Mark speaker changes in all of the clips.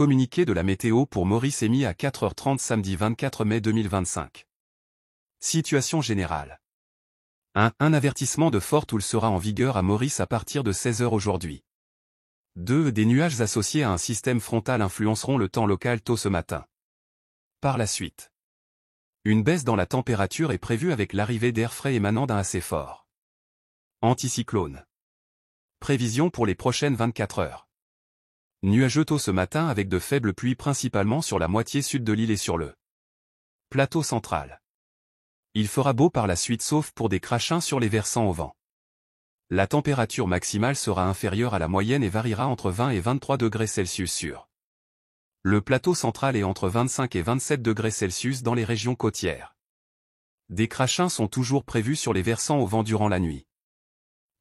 Speaker 1: Communiqué de la météo pour Maurice émis à 4h30 samedi 24 mai 2025. Situation générale. Un avertissement de forte houle sera en vigueur à Maurice à partir de 16h aujourd'hui. 2. Des nuages associés à un système frontal influenceront le temps local tôt ce matin. Par la suite, une baisse dans la température est prévue avec l'arrivée d'air frais émanant d'un assez fort anticyclone. Prévision pour les prochaines 24 heures. Nuageux tôt ce matin avec de faibles pluies principalement sur la moitié sud de l'île et sur le plateau central. Il fera beau par la suite sauf pour des crachins sur les versants au vent. La température maximale sera inférieure à la moyenne et variera entre 20 et 23 degrés Celsius sur le plateau central et entre 25 et 27 degrés Celsius dans les régions côtières. Des crachins sont toujours prévus sur les versants au vent durant la nuit.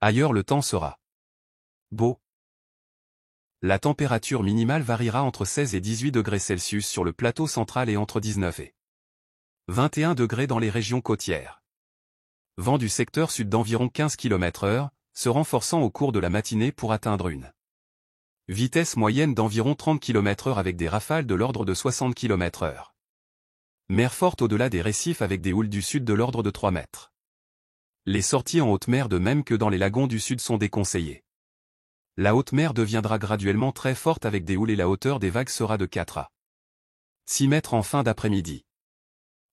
Speaker 1: Ailleurs le temps sera beau. La température minimale variera entre 16 et 18 degrés Celsius sur le plateau central et entre 19 et 21 degrés dans les régions côtières. Vent du secteur sud d'environ 15 km/h, se renforçant au cours de la matinée pour atteindre une vitesse moyenne d'environ 30 km/h avec des rafales de l'ordre de 60 km/h. Mer forte au-delà des récifs avec des houles du sud de l'ordre de 3 mètres. Les sorties en haute mer de même que dans les lagons du sud sont déconseillées. La haute mer deviendra graduellement très forte avec des houles et la hauteur des vagues sera de 4 à 6 mètres en fin d'après-midi.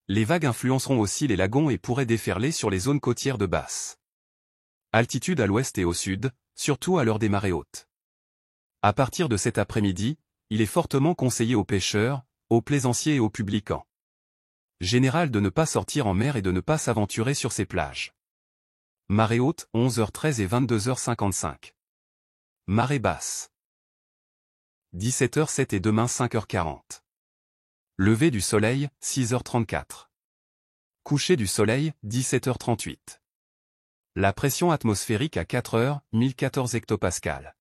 Speaker 1: Les vagues influenceront aussi les lagons et pourraient déferler sur les zones côtières de basse altitude à l'ouest et au sud, surtout à l'heure des marées hautes. À partir de cet après-midi, il est fortement conseillé aux pêcheurs, aux plaisanciers et aux publics en général de ne pas sortir en mer et de ne pas s'aventurer sur ces plages. Marée haute, 11h13 et 22h55. Marée basse. 17h07 et demain 5h40. Lever du soleil, 6h34. Coucher du soleil, 17h38. La pression atmosphérique à 4h, 1014 hectopascales.